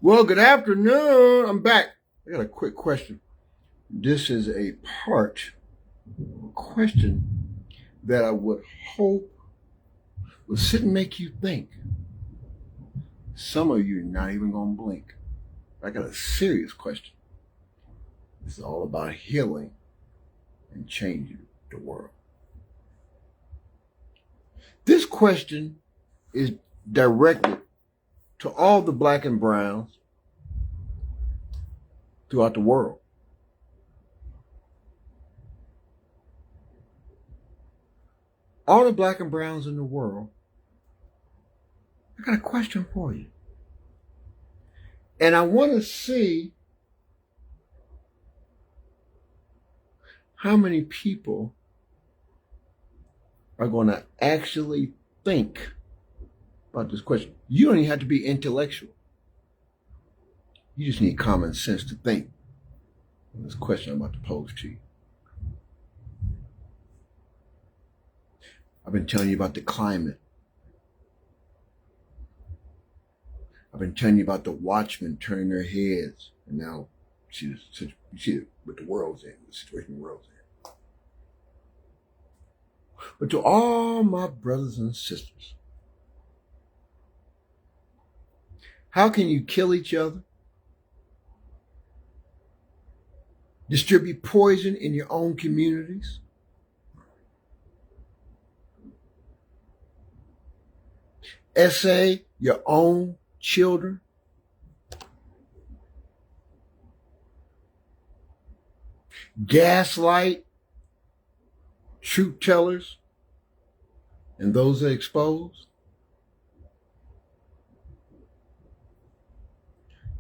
Well, good afternoon. I'm back. I got a quick question. This is a question that I would hope will sit and make you think. Some of you are not even going to blink. I got a serious question. This is all about healing and changing the world. This question is directed to all the black and browns throughout the world. All the black and browns in the world, I got a question for you. And I want to see how many people are going to actually think about this question. You don't even have to be intellectual. You just need common sense to think on this question I'm about to pose to you. I've been telling you about the climate. I've been telling you about the watchmen turning their heads. And now you see what the world's in, the situation the world's in. But to all my brothers and sisters, how can you kill each other? Distribute poison in your own communities? Essay your own children? Gaslight truth tellers and those that expose?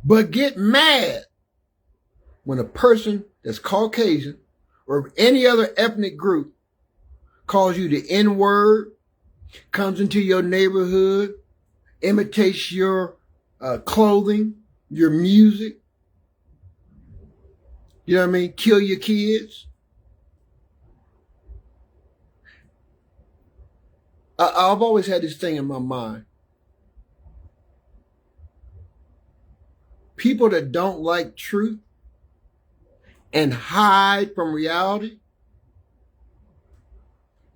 But get mad when a person that's Caucasian or any other ethnic group calls you the N-word, comes into your neighborhood, imitates your clothing, your music. You know what I mean? Kill your kids. I've always had this thing in my mind. People that don't like truth and hide from reality,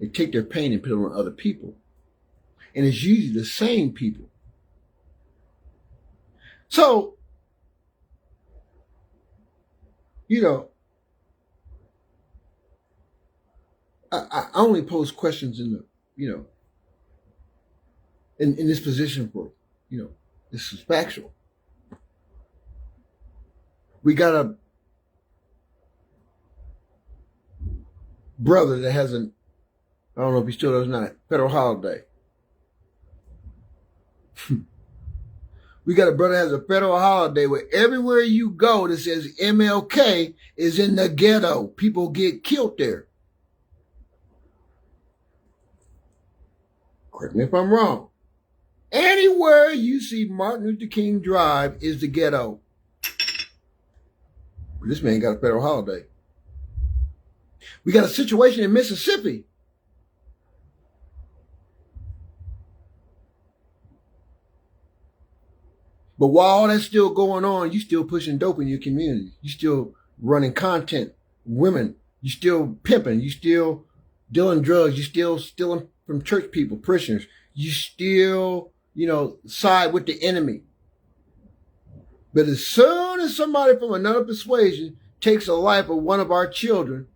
they take their pain and put it on other people. And it's usually the same people. So, you know, I only pose questions in the, in this position for, this is factual. We got a brother that has I don't know if he still does not, federal holiday. We got a brother that has a federal holiday where everywhere you go that says MLK is in the ghetto. People get killed there. Correct me if I'm wrong. Anywhere you see Martin Luther King Drive is the ghetto. But this man got a federal holiday. We got a situation in Mississippi. But while all that's still going on, you still pushing dope in your community. You still running content, women. You still pimping. You still dealing drugs. You still stealing from church people, parishioners. You still, side with the enemy. But as soon as somebody from another persuasion takes the life of one of our children,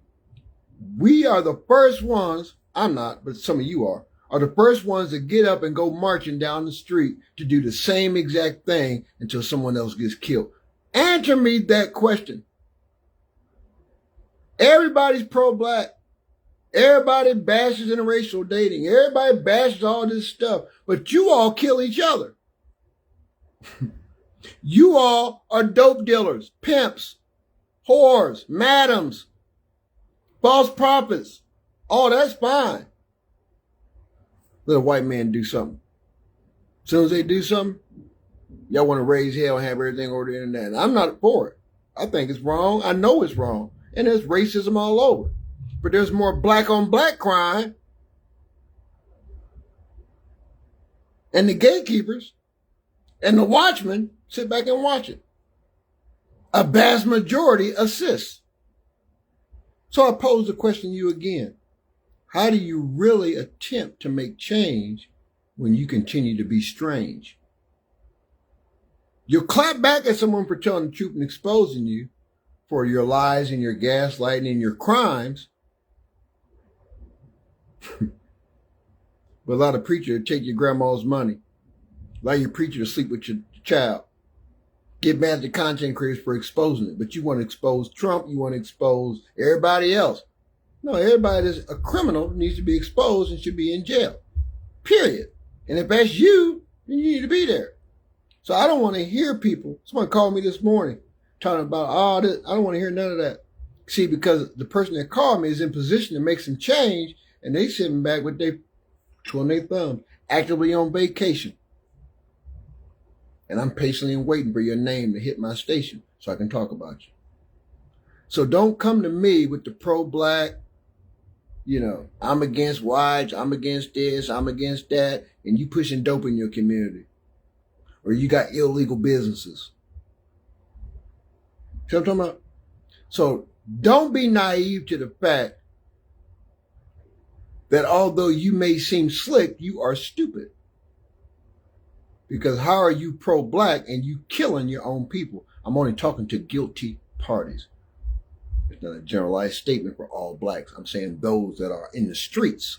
we are the first ones, I'm not, but some of you are the first ones to get up and go marching down the street to do the same exact thing until someone else gets killed. Answer me that question. Everybody's pro-black. Everybody bashes interracial dating. Everybody bashes all this stuff. But you all kill each other. You all are dope dealers, pimps, whores, madams, false prophets. Oh, that's fine. Let a white man do something. As soon as they do something, y'all want to raise hell and have everything over the internet. I'm not for it. I think it's wrong. I know it's wrong. And there's racism all over. But there's more black on black crime. And the gatekeepers And the watchmen sit back and watch it. A vast majority assists. So I pose the question to you again. How do you really attempt to make change when you continue to be strange? You'll clap back at someone for telling the truth and exposing you for your lies and your gaslighting and your crimes. But allow the preacher to take your grandma's money. Allow your preacher to sleep with your child. Get mad at the content creators for exposing it. But you want to expose Trump. You want to expose everybody else. No, everybody that's a criminal needs to be exposed and should be in jail. Period. And if that's you, then you need to be there. So I don't want to hear people. Someone called me this morning talking about all this. I don't want to hear none of that. See, because the person that called me is in position to make some change, and they sitting back with their twiddling their thumbs, actively on vacation. And I'm patiently waiting for your name to hit my station so I can talk about you. So don't come to me with the pro-black, I'm against whites, I'm against this, I'm against that, and you pushing dope in your community. Or you got illegal businesses. See what I'm talking about? So don't be naive to the fact that although you may seem slick, you are stupid. Because how are you pro-black and you killing your own people? I'm only talking to guilty parties. It's not a generalized statement for all blacks. I'm saying those that are in the streets.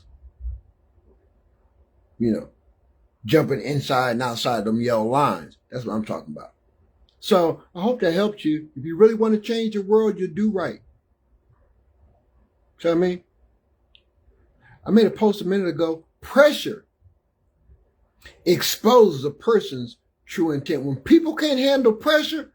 Jumping inside and outside them yellow lines. That's what I'm talking about. So I hope that helped you. If you really want to change the world, you do right. See what I mean? I made a post a minute ago. Pressure exposes a person's true intent. When people can't handle pressure,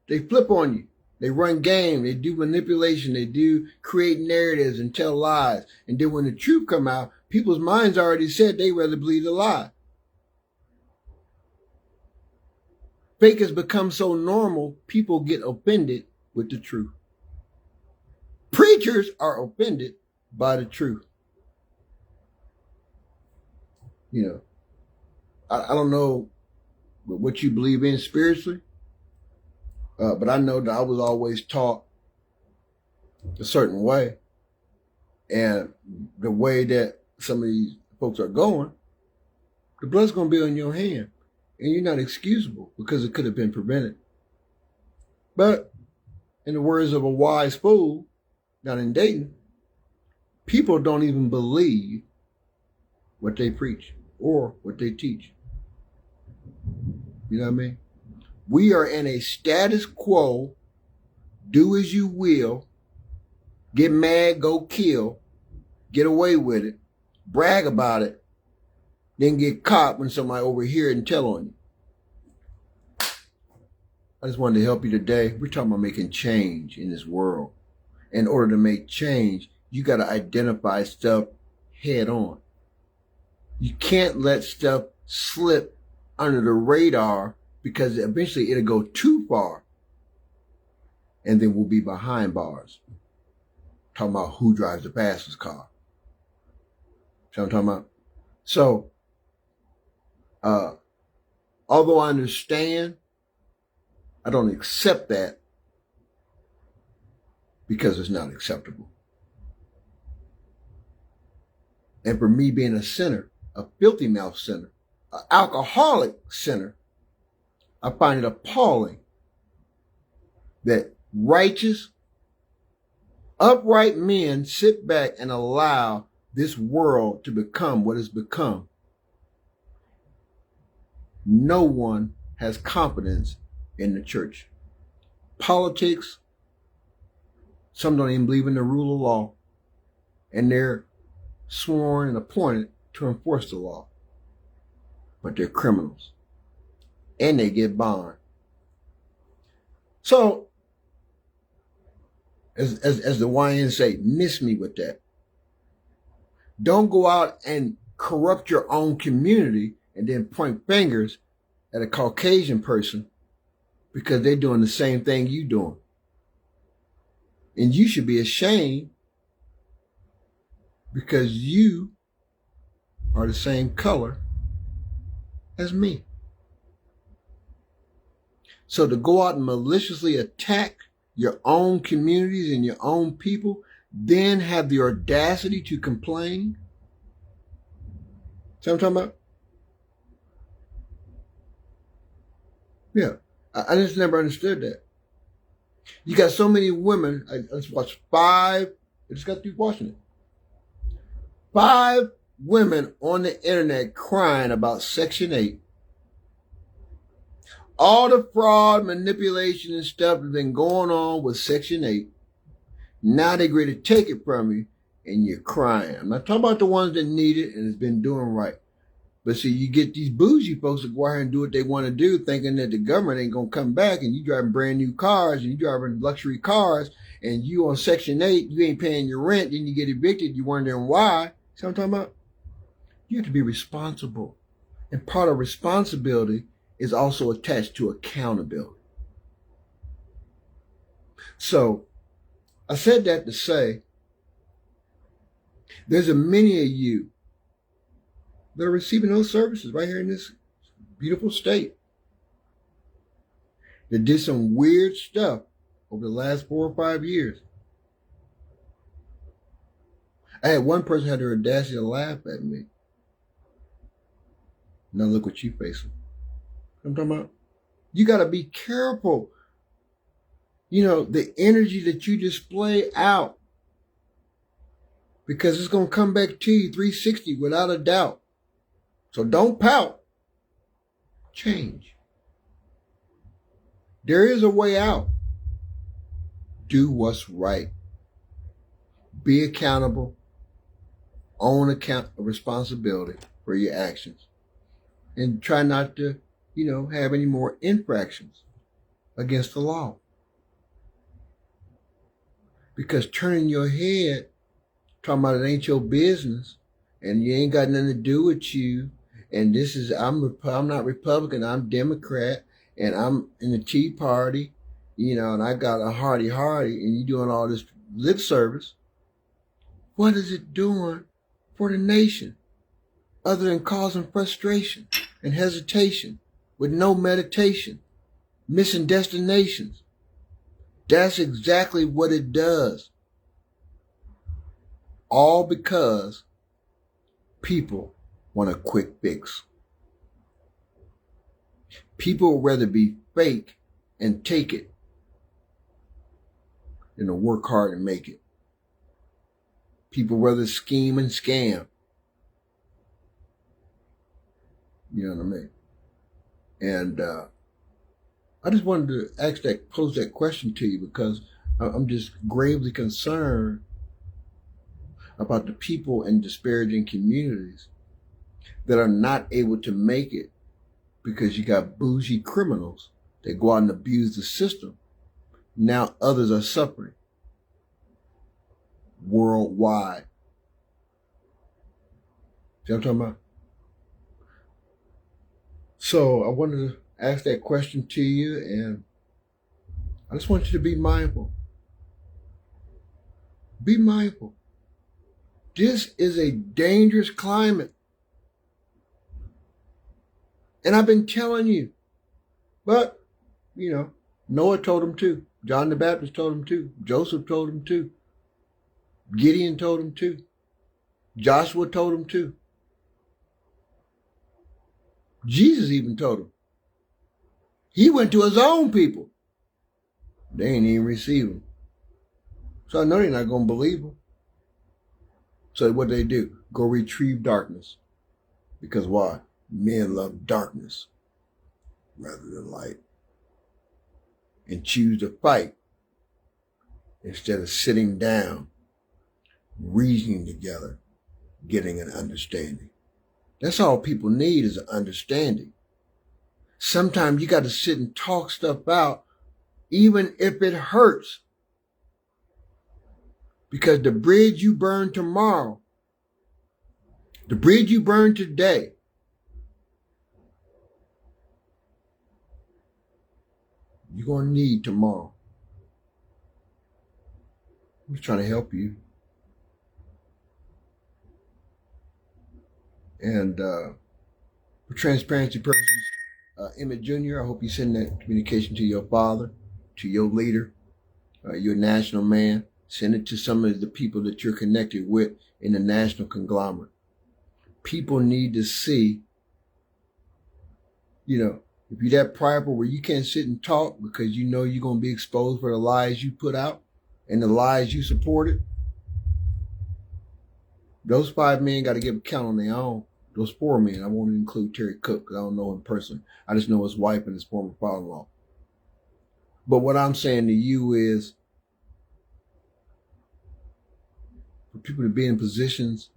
they flip on you. They run game. They do manipulation. They do create narratives and tell lies. And then when the truth come out, people's minds already said they rather believe the lie. Fake has become so normal, people get offended with the truth. Preachers are offended by the truth. I don't know what you believe in spiritually, but I know that I was always taught a certain way. And the way that some of these folks are going, the blood's going to be on your hand. And you're not excusable because it could have been prevented. But in the words of a wise fool down in Dayton, people don't even believe what they preach or what they teach. You know what I mean? We are in a status quo, do as you will, get mad, go kill, get away with it, brag about it, then get caught when somebody overhear it and tell on you. I just wanted to help you today. We're talking about making change in this world. In order to make change, you got to identify stuff head on. You can't let stuff slip under the radar because eventually it'll go too far. And then we'll be behind bars. Talking about who drives the fastest car. See what I'm talking about? So, although I understand, I don't accept that because it's not acceptable. And for me being a sinner, a filthy mouth sinner, an alcoholic sinner, I find it appalling that righteous, upright men sit back and allow this world to become what it's become. No one has confidence in the church. Politics, some don't even believe in the rule of law, and they're sworn and appointed to enforce the law. But they're criminals, and they get bond. So, as the YN say, miss me with that. Don't go out and corrupt your own community and then point fingers at a Caucasian person because they're doing the same thing you're doing. And you should be ashamed because you are the same color as me. So to go out and maliciously attack your own communities and your own people, then have the audacity to complain. See what I'm talking about? Yeah. I just never understood that. You got so many women. I just watched I just got through watching it. 5 women on the internet crying about Section 8. All the fraud, manipulation, and stuff that's been going on with Section 8. Now they're ready to take it from you, and you're crying. I'm not talking about the ones that need it and has been doing right. But see, you get these bougie folks that go out and do what they want to do, thinking that the government ain't going to come back, and you driving brand new cars, and you driving luxury cars, and you on Section 8, you ain't paying your rent, then you get evicted, you wondering why. See what I'm talking about? You have to be responsible. And part of responsibility is also attached to accountability. So, I said that to say, there's a many of you that are receiving those services right here in this beautiful state that did some weird stuff over the last 4 or 5 years. I had one person had the audacity to laugh at me. Now look what you facing. I'm talking about. You got to be careful. You know, the energy that you display out, because it's going to come back to you 360 without a doubt. So don't pout. Change. There is a way out. Do what's right. Be accountable. Own responsibility for your actions. And try not to, have any more infractions against the law. Because turning your head, talking about it ain't your business, and you ain't got nothing to do with you, and I'm not Republican, I'm Democrat, and I'm in the Tea Party, and I got a hardy, and you doing all this lip service. What is it doing for the nation other than causing frustration and hesitation with no meditation, missing destinations? That's exactly what it does. All because people want a quick fix. People would rather be fake and take it than to work hard and make it. People rather scheme and scam. You know what I mean? And I just wanted to pose that question to you, because I'm just gravely concerned about the people in disparaging communities that are not able to make it because you got bougie criminals that go out and abuse the system. Now others are suffering worldwide. See what I'm talking about? So I wanted to ask that question to you, and I just want you to be mindful. Be mindful. This is a dangerous climate. And I've been telling you. But, Noah told him too. John the Baptist told him too. Joseph told him too. Gideon told him too. Joshua told him too. Jesus even told him. He went to his own people. They ain't even receive him. So I know they're not going to believe him. So what they do? Go retrieve darkness. Because why? Men love darkness rather than light. And choose to fight instead of sitting down, reasoning together, getting an understanding. That's all people need, is an understanding. Sometimes you got to sit and talk stuff out, even if it hurts. Because the bridge you burn tomorrow, the bridge you burn today, you're going to need tomorrow. I'm just trying to help you. And for transparency purposes, Emmett Jr., I hope you send that communication to your father, to your leader, your national man. Send it to some of the people that you're connected with in the national conglomerate. People need to see, if you're that private where you can't sit and talk because you know you're going to be exposed for the lies you put out and the lies you supported, those 5 men got to give account on their own. Those 4 men, I won't include Terry Cook because I don't know him personally. I just know his wife and his former father-in-law. But what I'm saying to you is, for people to be in positions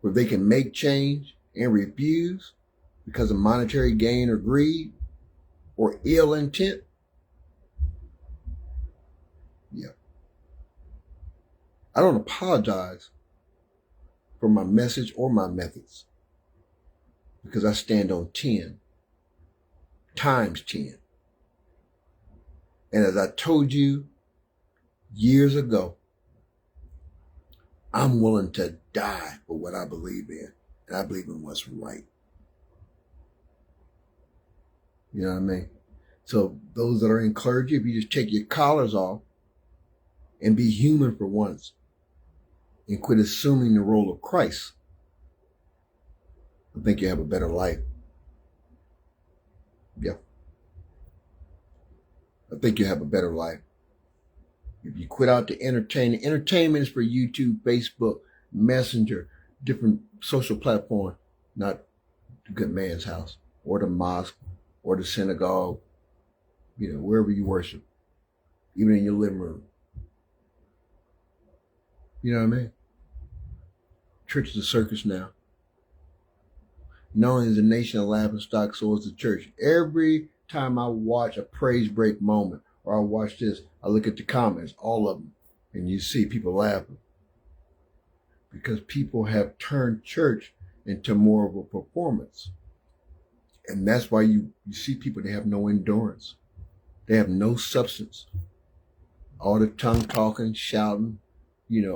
where they can make change and refuse because of monetary gain or greed or ill intent, yeah. I don't apologize for my message or my methods because I stand on 10 times 10. And as I told you years ago, I'm willing to die for what I believe in. And I believe in what's right. You know what I mean? So those that are in clergy, if you just take your collars off and be human for once and quit assuming the role of Christ, I think you have a better life. Yeah. I think you have a better life. If you quit out the entertainment is for YouTube, Facebook, Messenger, different social platforms, not the good man's house or the mosque or the synagogue, wherever you worship, even in your living room. You know what I mean? Church is a circus now. Not only is the nation a laughing stock, so is the church. Every time I watch a praise break moment or I watch this, I look at the comments, all of them, and you see people laughing. Because people have turned church into more of a performance. And that's why you see people, they have no endurance. They have no substance. All the tongue talking, shouting,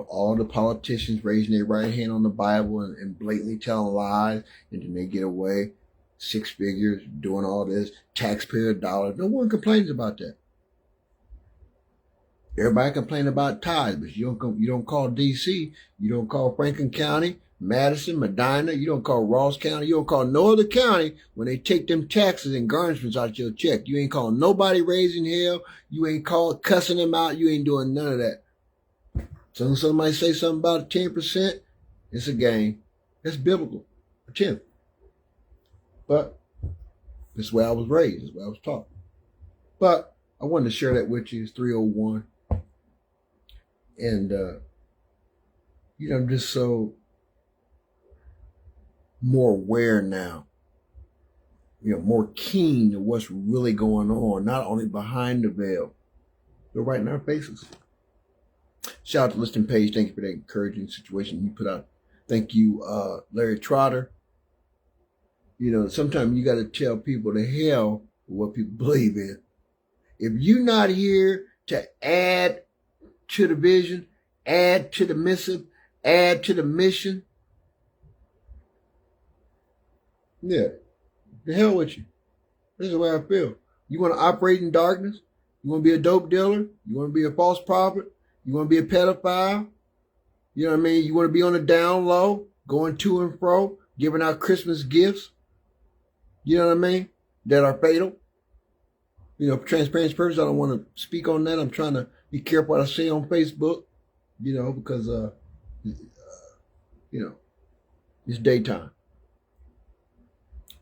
all the politicians raising their right hand on the Bible and blatantly telling lies, and then they get away 6 figures doing all this, taxpayer dollars. No one complains about that. Everybody complain about tithes, but you don't call D.C., you don't call Franklin County, Madison, Medina, you don't call Ross County, you don't call no other county when they take them taxes and garnishments out your check. You ain't calling nobody raising hell. You ain't cussing them out. You ain't doing none of that. So when somebody say something about 10%, it's a game. It's biblical. A 10. But this is where I was raised. This is where I was taught. But I wanted to share that with you. It's 3:01. And, just so more aware now, more keen to what's really going on, not only behind the veil, but right in our faces. Shout out to Listening Page. Thank you for that encouraging situation you put out. Thank you, Larry Trotter. Sometimes you got to tell people to hell what people believe in. If you're not here to add to the vision, add to the missive, add to the mission, yeah, the hell with you. This is the way I feel. You want to operate in darkness? You want to be a dope dealer? You want to be a false prophet? You want to be a pedophile? You know what I mean? You want to be on the down low, going to and fro, giving out Christmas gifts? You know what I mean? That are fatal. For transparency purposes, I don't want to speak on that. I'm trying to be careful what I say on Facebook, because, it's daytime.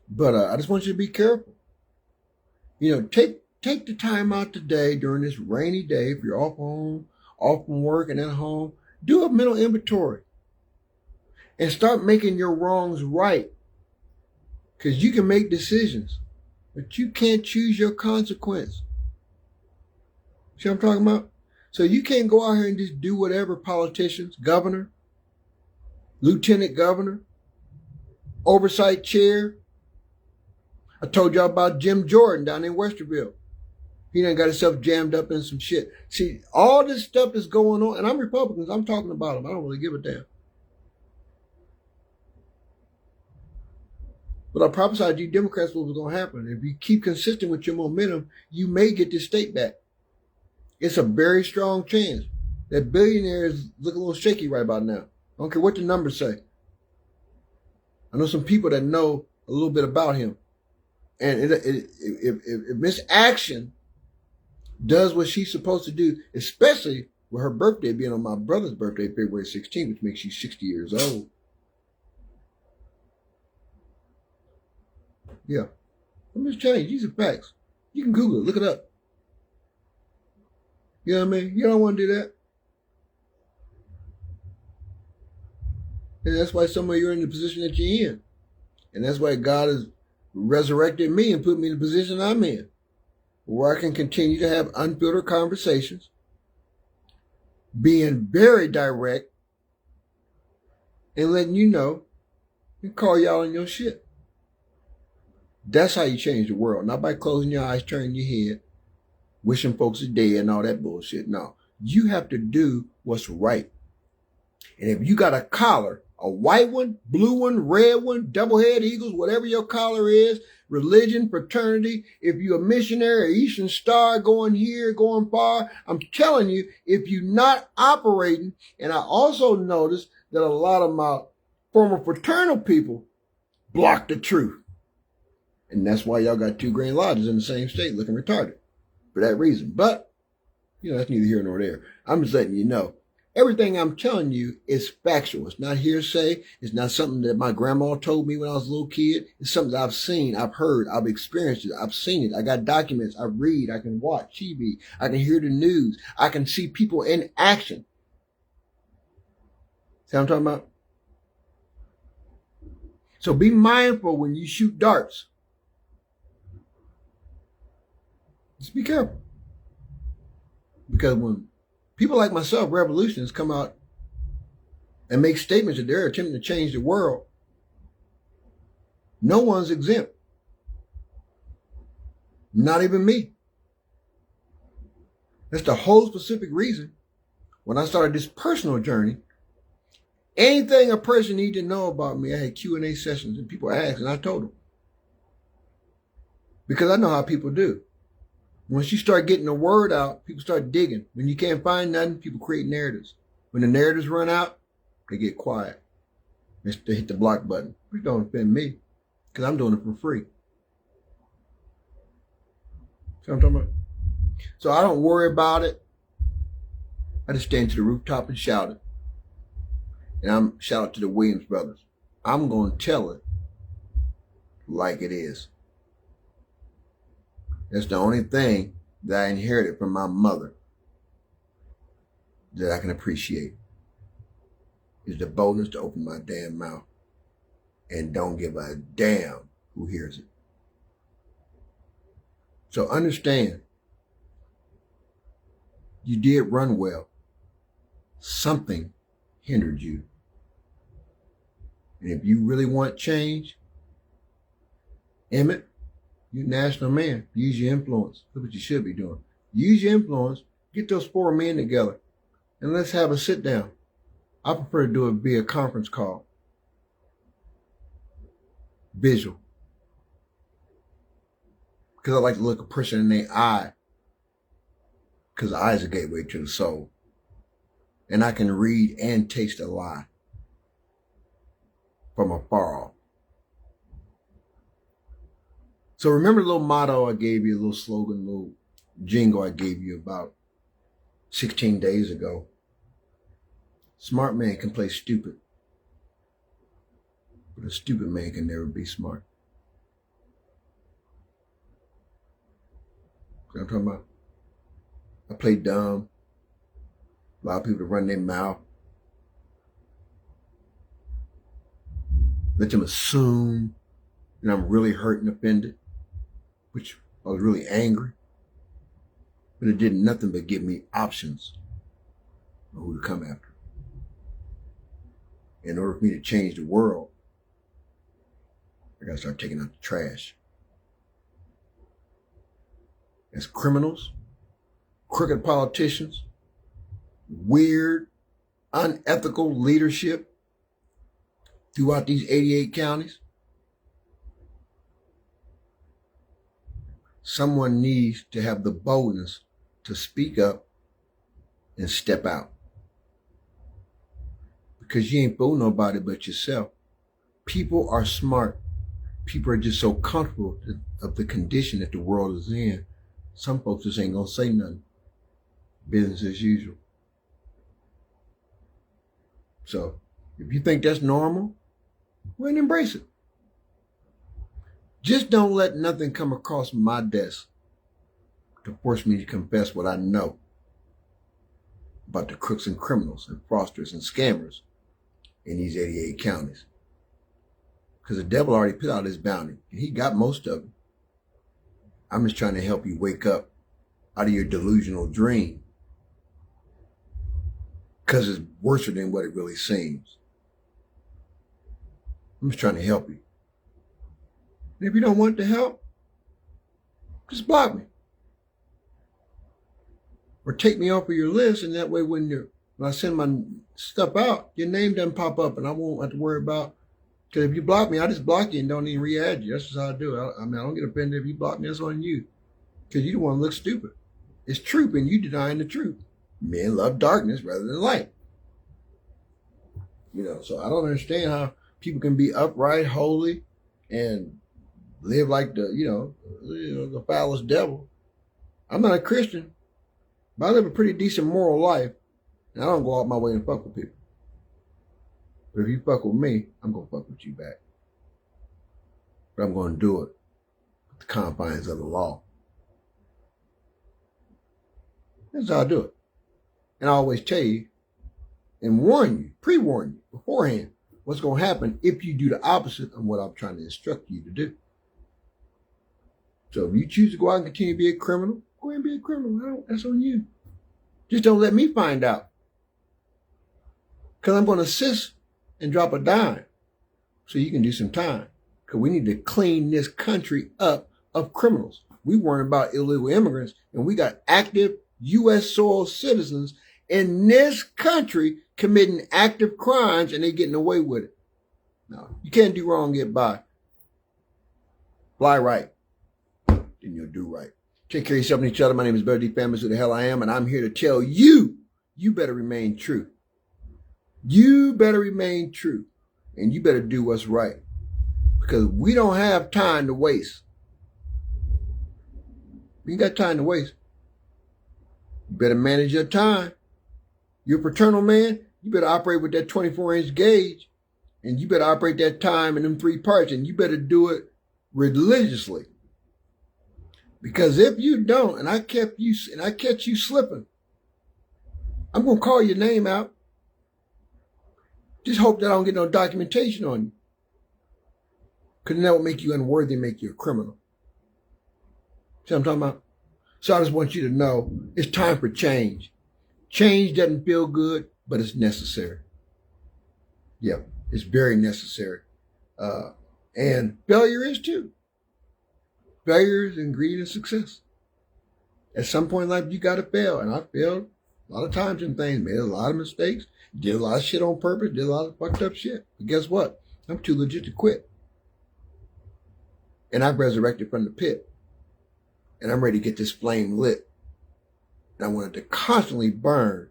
But I just want you to be careful. Take the time out today during this rainy day, if you're off from work and at home, do a mental inventory and start making your wrongs right. Because you can make decisions, but you can't choose your consequence. See what I'm talking about? So you can't go out here and just do whatever politicians, governor, lieutenant governor, oversight chair. I told y'all about Jim Jordan down in Westerville. He done got himself jammed up in some shit. See, all this stuff is going on, and I'm Republicans. I'm talking about them. I don't really give a damn. But I prophesied to you Democrats what was going to happen. If you keep consistent with your momentum, you may get this state back. It's a very strong chance. That billionaire is looking a little shaky right about now. I don't care what the numbers say. I know some people that know a little bit about him. And if Miss Action does what she's supposed to do, especially with her birthday being on my brother's birthday, February 16th, which makes you 60 years old. Yeah. I'm just telling you, these are facts. You can Google it, look it up. You know what I mean? You don't want to do that. And that's why some of you are in the position that you're in. And that's why God has resurrected me and put me in the position I'm in, where I can continue to have unfiltered conversations, being very direct, and letting you know and call y'all on your shit. That's how you change the world. Not by closing your eyes, turning your head, wishing folks are dead and all that bullshit. No. You have to do what's right. And if you got a collar, a white one, blue one, red one, double-head eagles, whatever your collar is, religion, fraternity, if you're a missionary, Eastern Star, going here, going far, I'm telling you, if you're not operating, and I also noticed that a lot of my former fraternal people block the truth. And that's why y'all got 2 Grand Lodges in the same state looking retarded for that reason. But, that's neither here nor there. I'm just letting you know. Everything I'm telling you is factual. It's not hearsay. It's not something that my grandma told me when I was a little kid. It's something that I've seen, I've heard, I've experienced it. I've seen it. I got documents. I read. I can watch TV. I can hear the news. I can see people in action. See what I'm talking about? So be mindful when you shoot darts. Just be careful. Because when people like myself, revolutionists, come out and make statements that they're attempting to change the world, no one's exempt. Not even me. That's the whole specific reason when I started this personal journey. Anything a person needed to know about me, I had Q&A sessions and people asked and I told them. Because I know how people do. Once you start getting the word out, people start digging. When you can't find nothing, people create narratives. When the narratives run out, they get quiet. They hit the block button. Please don't offend me, because I'm doing it for free. See what I'm talking about? So I don't worry about it. I just stand to the rooftop and shout it. And I'm shout out to the Williams brothers. I'm going to tell it like it is. That's the only thing that I inherited from my mother that I can appreciate is the boldness to open my damn mouth and don't give a damn who hears it. So understand, you did run well. Something hindered you. And if you really want change, Emmett, you're a national man. Use your influence. That's what you should be doing. Use your influence. Get those 4 men together. And let's have a sit down. I prefer to do it via conference call. Visual. Because I like to look a person in their eye. Because the eye is a gateway to the soul. And I can read and taste a lie from afar off. So remember the little motto I gave you, a little slogan, a little jingle I gave you about 16 days ago. Smart man can play stupid, but a stupid man can never be smart. See what I'm talking about? I play dumb. Allow people to run their mouth. Let them assume that I'm really hurt and offended, which I was really angry. But it did nothing but give me options of who to come after. In order for me to change the world, I gotta start taking out the trash. As criminals, crooked politicians, weird, unethical leadership throughout these 88 counties, Someone needs to have the boldness to speak up and step out. Because you ain't fooling nobody but yourself. People are smart. People are just so comfortable of the condition that the world is in. Some folks just ain't gonna say nothing. Business as usual. So if you think that's normal, well, then embrace it. Just don't let nothing come across my desk to force me to confess what I know about the crooks and criminals and fraudsters and scammers in these 88 counties. Because the devil already put out his bounty, and he got most of it. I'm just trying to help you wake up out of your delusional dream. Because it's worse than what it really seems. I'm just trying to help you. And if you don't want the help, just block me. Or take me off of your list, and that way when I send my stuff out, your name doesn't pop up, and I won't have to worry about. Because if you block me, I just block you and don't even re-add you. That's just how I do it. I mean, I don't get offended if you block me. That's on you. Because you don't want to look stupid. It's truth, and you denying the truth. Men love darkness rather than light. So I don't understand how people can be upright, holy, and live like the foulest devil. I'm not a Christian, but I live a pretty decent moral life, and I don't go out my way and fuck with people. But if you fuck with me, I'm going to fuck with you back. But I'm going to do it with the confines of the law. That's how I do it. And I always tell you and warn you, pre-warn you beforehand what's going to happen if you do the opposite of what I'm trying to instruct you to do. So if you choose to go out and continue to be a criminal, go ahead and be a criminal. That's on you. Just don't let me find out. Because I'm going to assist and drop a dime so you can do some time. Because we need to clean this country up of criminals. We weren't about illegal immigrants, and we got active U.S. soil citizens in this country committing active crimes, and they getting away with it. No, you can't do wrong and get by. Fly right, then you'll do right. Take care of yourself and each other. My name is Better D Famous, who the hell I am, and I'm here to tell you, you better remain true. You better remain true, and you better do what's right, because we don't have time to waste. We ain't got time to waste. You better manage your time. You're a fraternal man, you better operate with that 24-inch gauge, and you better operate that time in them 3 parts, and you better do it religiously. Because if you don't, and I catch you slipping, I'm gonna call your name out. Just hope that I don't get no documentation on you. Because that will make you unworthy, make you a criminal. See what I'm talking about? So I just want you to know it's time for change. Change doesn't feel good, but it's necessary. Yeah, it's very necessary. And failure is too. Failure is an ingredient of success. At some point in life, you got to fail. And I failed a lot of times in things, made a lot of mistakes, did a lot of shit on purpose, did a lot of fucked up shit. But guess what? I'm too legit to quit. And I've resurrected from the pit. And I'm ready to get this flame lit. And I wanted to constantly burn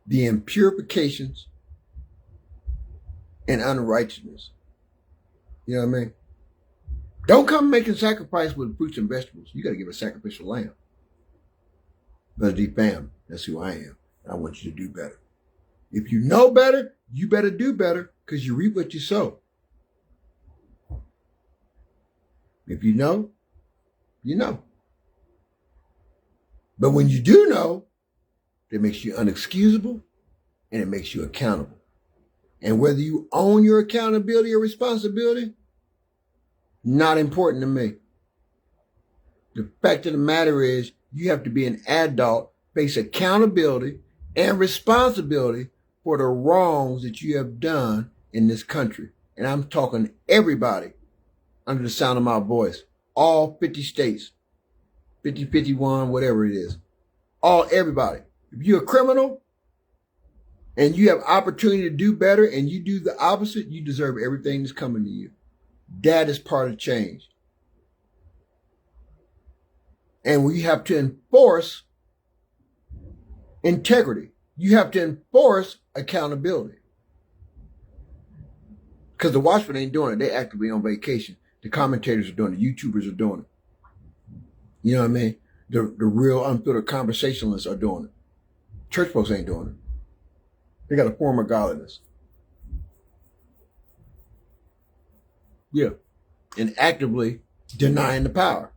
the impurifications and unrighteousness. You know what I mean? Don't come making sacrifice with fruits and vegetables. You got to give a sacrificial lamb. Better D Fam, that's who I am. And I want you to do better. If you know better, you better do better, because you reap what you sow. If you know, you know. But when you do know, it makes you unexcusable and it makes you accountable. And whether you own your accountability or responsibility, not important to me. The fact of the matter is, you have to be an adult, face accountability and responsibility for the wrongs that you have done in this country. And I'm talking everybody under the sound of my voice. All 50 states. 50, 51, whatever it is. Everybody. If you're a criminal and you have opportunity to do better and you do the opposite, you deserve everything that's coming to you. That is part of change. And we have to enforce integrity. You have to enforce accountability. Because the Watchmen ain't doing it. They actively on vacation. The commentators are doing it. YouTubers are doing it. You know what I mean? The real unfiltered conversationalists are doing it. Church folks ain't doing it. They got a form of godliness. Yeah. And actively denying the power.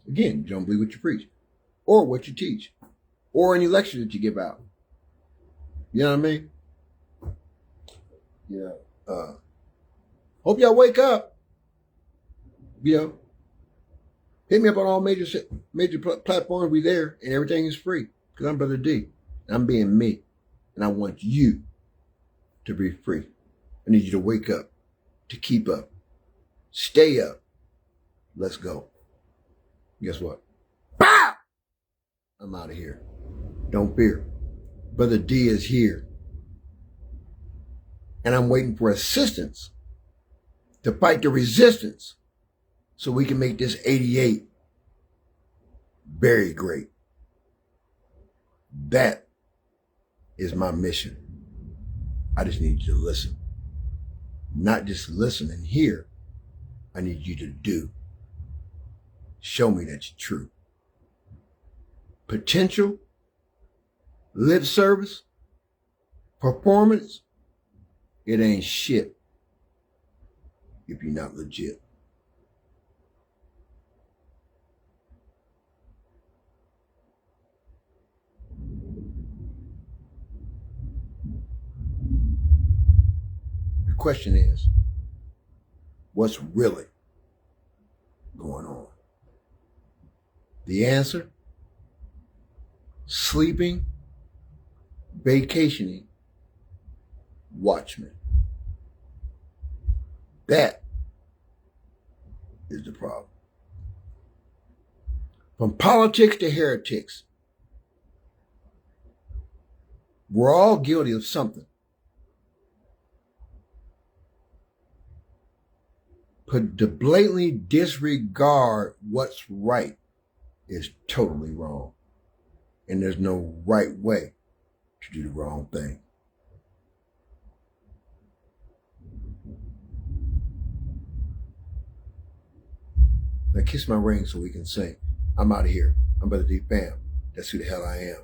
Again, you don't believe what you preach. Or what you teach. Or any lecture that you give out. You know what I mean? Yeah. Hope y'all wake up. You know. Hit me up on all major platforms. We there. And everything is free. Because I'm Brother D. And I'm being me. And I want you to be free. I need you to wake up. To keep up. Stay up. Let's go. Guess what? Bow! I'm out of here. Don't fear. Brother D is here. And I'm waiting for assistance to fight the resistance so we can make this 88 very great. That is my mission. I just need you to listen. Not just listen and hear. I need you to do. Show me that you're true. Potential, lip service, performance, it ain't shit if you're not legit. The question is, what's really going on? The answer? Sleeping, vacationing, watchmen. That is the problem. From politics to heretics, we're all guilty of something. But to blatantly disregard what's right is totally wrong. And there's no right way to do the wrong thing. Now kiss my ring so we can sing. I'm out of here. I'm Brother D Fam. That's who the hell I am.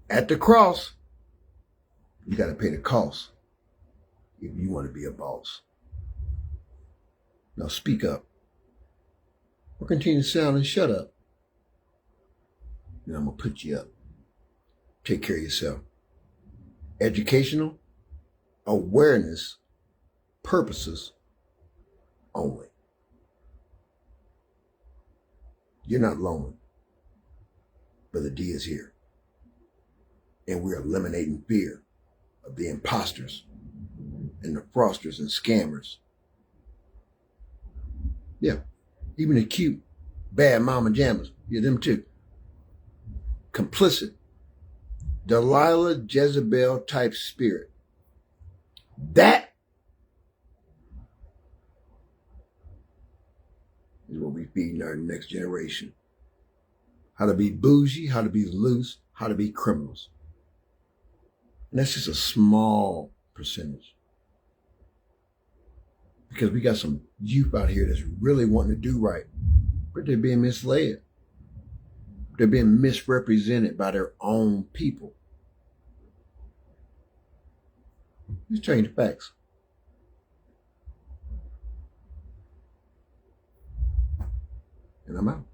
At the cross, you got to pay the cost if you want to be a boss. Now speak up. Or continue to sound and shut up. And I'm going to put you up. Take care of yourself. Educational, awareness, purposes only. You're not lonely. Brother D is here. And we're eliminating fear of the imposters and the fraudsters and scammers. Yeah. Even the cute, bad mama jammers. Yeah, them too. Complicit. Delilah Jezebel type spirit. That is what we're feeding our next generation. How to be bougie, how to be loose, how to be criminals. And that's just a small percentage. Because we got some youth out here that's really wanting to do right, but they're being misled. They're being misrepresented by their own people. Let's change the facts. And I'm out.